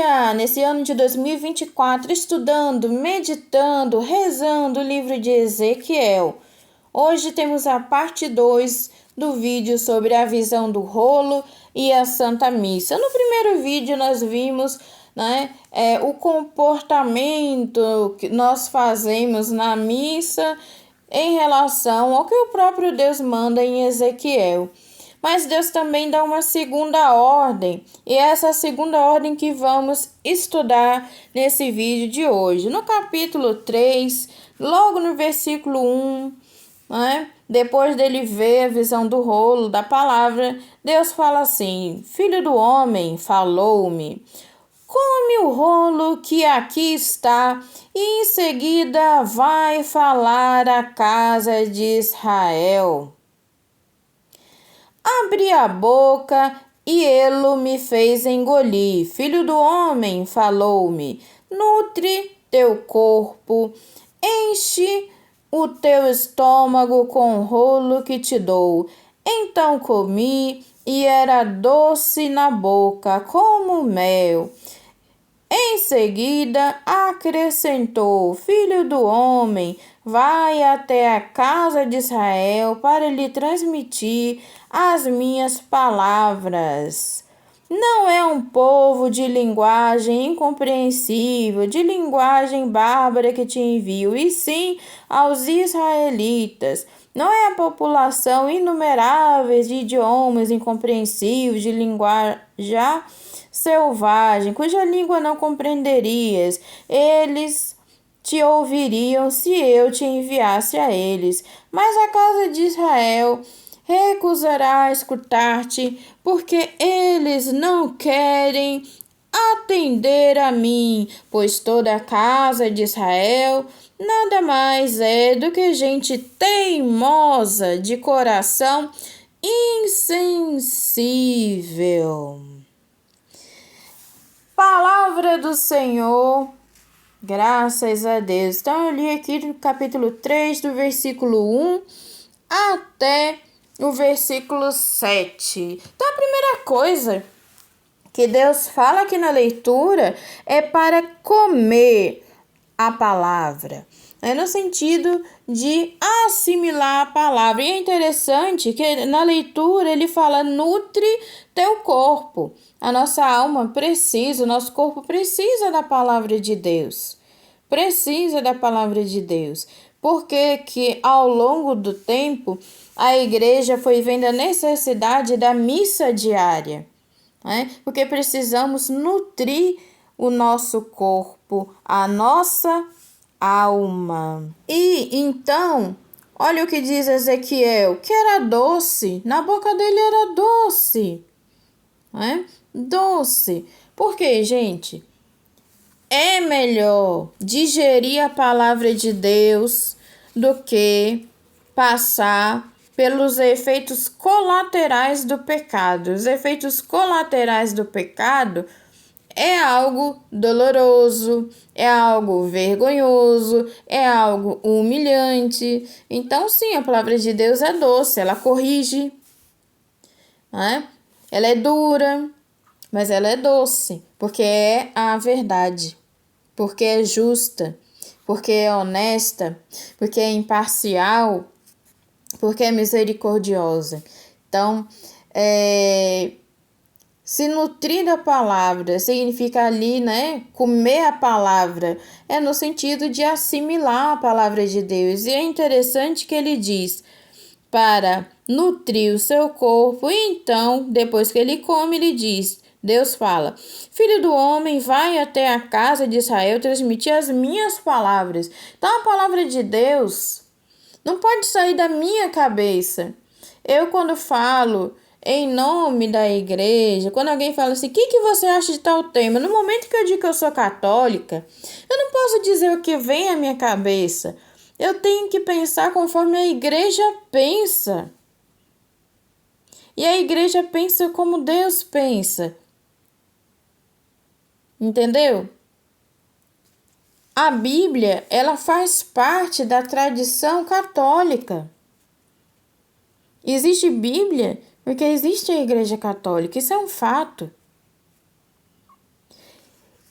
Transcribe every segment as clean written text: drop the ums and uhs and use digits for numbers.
dia, nesse ano de 2024, estudando, meditando, rezando o livro de Ezequiel. Hoje temos a parte 2 do vídeo sobre a visão do rolo e a Santa Missa. No primeiro vídeo nós vimos o comportamento que nós fazemos na missa em relação ao que o próprio Deus manda em Ezequiel. Mas Deus também dá uma segunda ordem, e é essa segunda ordem que vamos estudar nesse vídeo de hoje. No capítulo 3, logo no versículo 1, depois dele ver a visão do rolo, da palavra, Deus fala assim: Filho do homem, falou-me, come o rolo que aqui está, e em seguida vai falar à casa de Israel. Abri a boca e ele me fez engolir. Filho do homem, falou-me, nutre teu corpo, enche o teu estômago com o rolo que te dou. Então comi e era doce na boca, como mel. Em seguida acrescentou: Filho do homem, vai até a casa de Israel para lhe transmitir as minhas palavras. Não é um povo de linguagem incompreensível, de linguagem bárbara que te envio, e sim aos israelitas. Não é a população inumeráveis de idiomas incompreensíveis, de linguagem selvagem, cuja língua não compreenderias. Eles te ouviriam se eu te enviasse a eles. Mas a casa de Israel recusará escutar-te, porque eles não querem atender a mim, pois toda a casa de Israel nada mais é do que gente teimosa, de coração insensível. Palavra do Senhor, graças a Deus. Então, eu li aqui no capítulo 3, do versículo 1 até o versículo 7. Então, a primeira coisa que Deus fala aqui na leitura é para comer a palavra, no sentido de assimilar a palavra. E é interessante que na leitura ele fala: nutre teu corpo. A nossa alma precisa, o nosso corpo precisa da palavra de Deus. Precisa da palavra de Deus. Porque que ao longo do tempo a igreja foi vendo a necessidade da missa diária. Porque precisamos nutrir o nosso corpo, a nossa alma. E então, olha o que diz Ezequiel, que era doce, na boca dele era doce. Doce. Porque, gente, é melhor digerir a palavra de Deus do que passar pelos efeitos colaterais do pecado. Os efeitos colaterais do pecado é algo doloroso, é algo vergonhoso, é algo humilhante. Então, sim, a palavra de Deus é doce, ela corrige, Ela é dura, mas ela é doce, porque é a verdade, porque é justa, porque é honesta, porque é imparcial, porque é misericordiosa. Então, se nutrir da palavra significa ali, comer a palavra, é no sentido de assimilar a palavra de Deus. E é interessante que ele diz para nutrir o seu corpo, e então, depois que ele come, ele diz, Deus fala: Filho do homem, vai até a casa de Israel transmitir as minhas palavras. Então, a palavra de Deus não pode sair da minha cabeça. Eu, quando falo em nome da igreja, quando alguém fala assim, o que você acha de tal tema? No momento que eu digo que eu sou católica, eu não posso dizer o que vem à minha cabeça. Eu tenho que pensar conforme a igreja pensa. E a igreja pensa como Deus pensa. Entendeu? A Bíblia, ela faz parte da tradição católica. Existe Bíblia porque existe a Igreja Católica. Isso é um fato.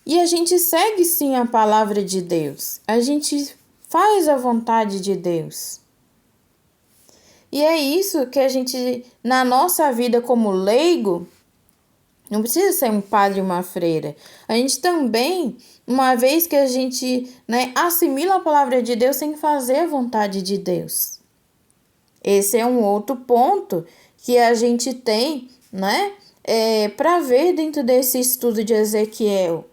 E a gente segue sim a palavra de Deus. A gente faz a vontade de Deus. E é isso que a gente, na nossa vida como leigo, não precisa ser um padre ou uma freira. A gente também, uma vez que a gente, assimila a palavra de Deus, tem que fazer a vontade de Deus. Esse é um outro ponto que a gente tem, para ver dentro desse estudo de Ezequiel.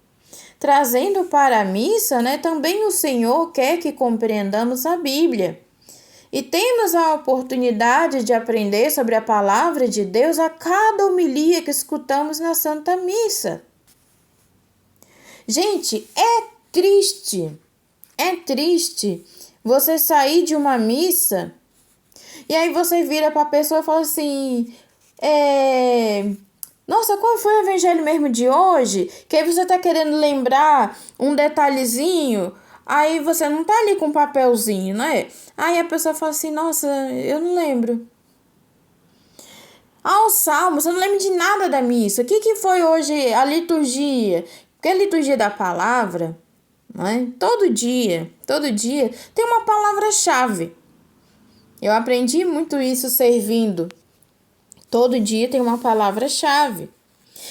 Trazendo para a missa, também o Senhor quer que compreendamos a Bíblia. E temos a oportunidade de aprender sobre a palavra de Deus a cada homilia que escutamos na Santa Missa. Gente, é triste você sair de uma missa e aí você vira para a pessoa e fala assim, nossa, qual foi o evangelho mesmo de hoje? Que aí você está querendo lembrar um detalhezinho. Aí você não tá ali com um papelzinho, né? Aí a pessoa fala assim, nossa, eu não lembro. O salmo, você não lembra de nada da missa. O que foi hoje a liturgia? Porque a liturgia da palavra, todo dia tem uma palavra-chave. Eu aprendi muito isso servindo. Todo dia tem uma palavra-chave.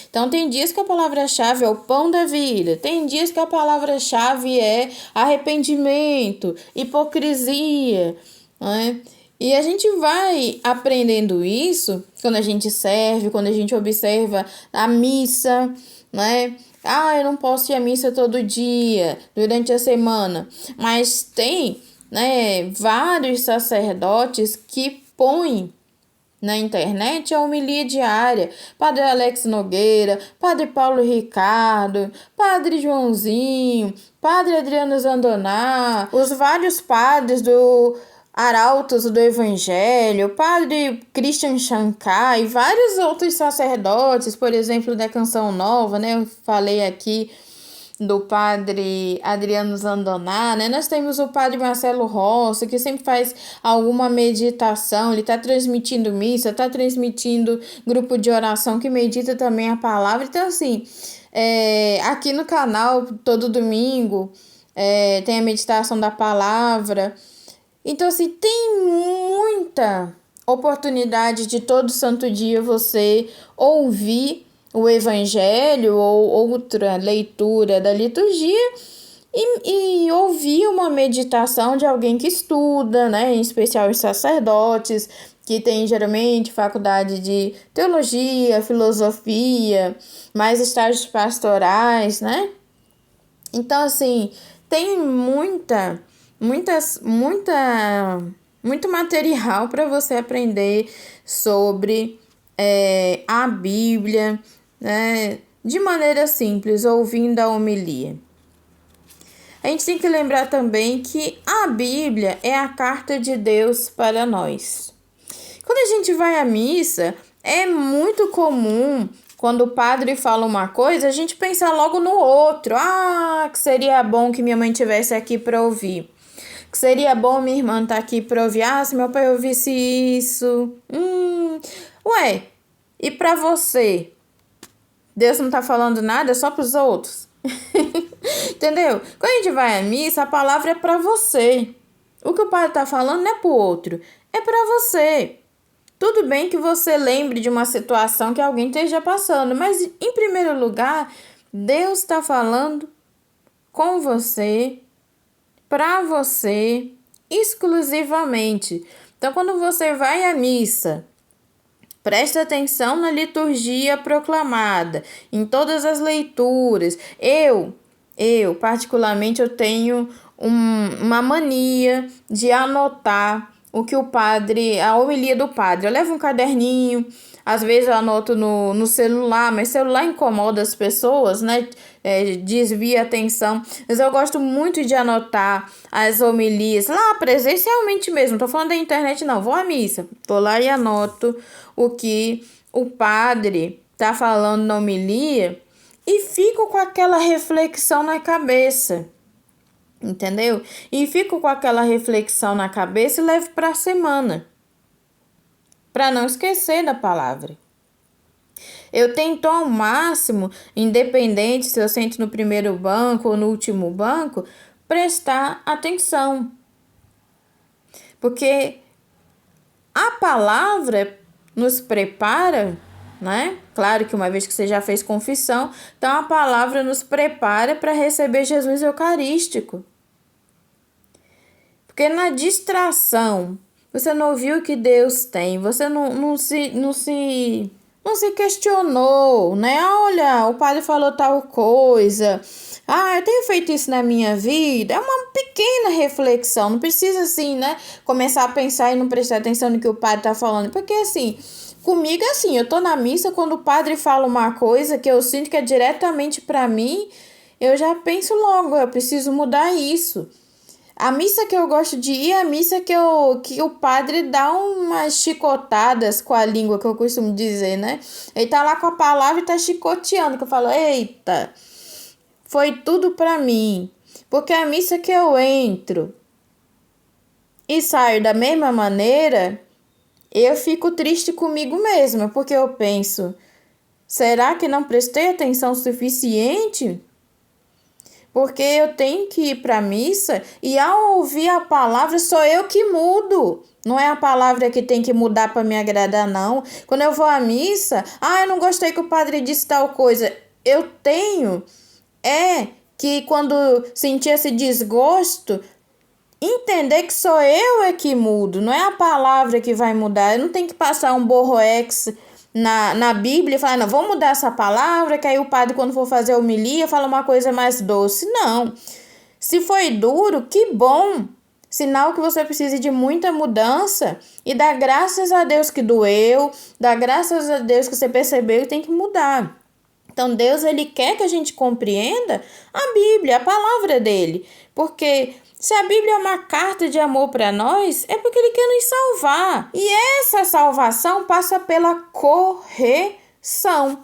Então, tem dias que a palavra-chave é o pão da vida, tem dias que a palavra-chave é arrependimento, hipocrisia, E a gente vai aprendendo isso quando a gente serve, quando a gente observa a missa, eu não posso ir à missa todo dia, durante a semana, mas tem, vários sacerdotes que põem na internet a homilia diária. Padre Alex Nogueira, Padre Paulo Ricardo, Padre Joãozinho, Padre Adriano Zandoná, os vários padres do Arautos do Evangelho, Padre Christian Shankar e vários outros sacerdotes, por exemplo, da Canção Nova, eu falei aqui do Padre Adriano Zandoná, Nós temos o Padre Marcelo Rossi, que sempre faz alguma meditação, ele está transmitindo missa, está transmitindo grupo de oração que medita também a palavra. Então, assim, aqui no canal, todo domingo, tem a meditação da palavra. Então, assim, tem muita oportunidade de todo santo dia você ouvir o evangelho ou outra leitura da liturgia e ouvir uma meditação de alguém que estuda, em especial os sacerdotes, que tem geralmente faculdade de teologia, filosofia, mais estágios pastorais, Então, assim, tem muito material para você aprender sobre a Bíblia, de maneira simples, ouvindo a homilia. A gente tem que lembrar também que a Bíblia é a carta de Deus para nós. Quando a gente vai à missa, é muito comum, quando o padre fala uma coisa, a gente pensar logo no outro. Que seria bom que minha mãe estivesse aqui para ouvir. Que seria bom minha irmã estar aqui para ouvir. Se meu pai ouvisse isso. E para você? Deus não está falando nada, é só para os outros. Entendeu? Quando a gente vai à missa, a palavra é para você. O que o padre está falando não é para o outro, é para você. Tudo bem que você lembre de uma situação que alguém esteja passando, mas em primeiro lugar, Deus está falando com você, para você, exclusivamente. Então, quando você vai à missa, presta atenção na liturgia proclamada, em todas as leituras. Eu particularmente, eu tenho uma mania de anotar o que o padre, a homilia do padre. Eu levo um caderninho, às vezes eu anoto no celular, mas celular incomoda as pessoas, desvia a atenção. Mas eu gosto muito de anotar as homilias lá presencialmente mesmo. Não tô falando da internet, não. Vou à missa, tô lá e anoto o que o padre tá falando na homilia e fico com aquela reflexão na cabeça. Entendeu? E fico com aquela reflexão na cabeça e levo para a semana, para não esquecer da palavra. Eu tento ao máximo, independente se eu sento no primeiro banco ou no último banco, prestar atenção. Porque a palavra nos prepara, né? Claro que uma vez que você já fez confissão, então a palavra nos prepara para receber Jesus Eucarístico. Porque na distração, você não ouviu o que Deus tem, você não se questionou, né? Olha, o padre falou tal coisa. Eu tenho feito isso na minha vida. É uma pequena reflexão. Não precisa, assim, né? Começar a pensar e não prestar atenção no que o padre tá falando. Porque, assim, comigo, assim, eu tô na missa, quando o padre fala uma coisa que eu sinto que é diretamente para mim, eu já penso logo, eu preciso mudar isso. A missa que eu gosto de ir é a missa que o padre dá umas chicotadas com a língua, que eu costumo dizer, né? Ele tá lá com a palavra e tá chicoteando, que eu falo, eita, foi tudo pra mim. Porque a missa que eu entro e saio da mesma maneira, eu fico triste comigo mesma, porque eu penso, será que não prestei atenção suficiente? Porque eu tenho que ir para a missa e ao ouvir a palavra sou eu que mudo. Não é a palavra que tem que mudar para me agradar, não. Quando eu vou à missa, eu não gostei que o padre disse tal coisa. Eu tenho que quando sentir esse desgosto, entender que sou eu que mudo, não é a palavra que vai mudar. Eu não tenho que passar um borroex na Bíblia e falar, não, vou mudar essa palavra, que aí o padre, quando for fazer a homilia, fala uma coisa mais doce. Não. Se foi duro, que bom. Sinal que você precisa de muita mudança. E dá graças a Deus que doeu, dá graças a Deus que você percebeu que tem que mudar. Então, Deus, ele quer que a gente compreenda a Bíblia, a palavra dele. Porque se a Bíblia é uma carta de amor para nós, é porque ele quer nos salvar. E essa salvação passa pela correção.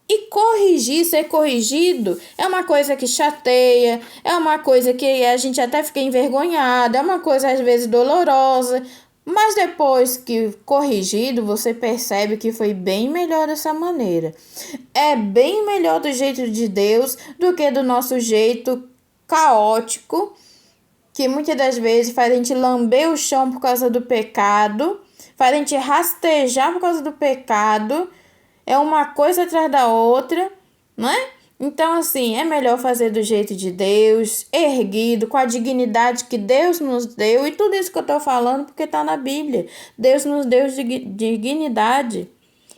E corrigir, ser corrigido, é uma coisa que chateia, é uma coisa que a gente até fica envergonhada, é uma coisa às vezes dolorosa. Mas depois que corrigido, você percebe que foi bem melhor dessa maneira. É bem melhor do jeito de Deus do que do nosso jeito caótico, que muitas das vezes faz a gente lamber o chão por causa do pecado, faz a gente rastejar por causa do pecado. É uma coisa atrás da outra, não é? Então, assim, é melhor fazer do jeito de Deus, erguido, com a dignidade que Deus nos deu. E tudo isso que eu estou falando porque está na Bíblia. Deus nos deu dignidade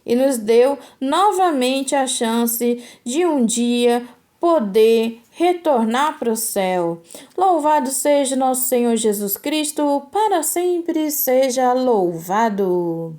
e nos deu novamente a chance de um dia poder retornar para o céu. Louvado seja nosso Senhor Jesus Cristo, para sempre seja louvado.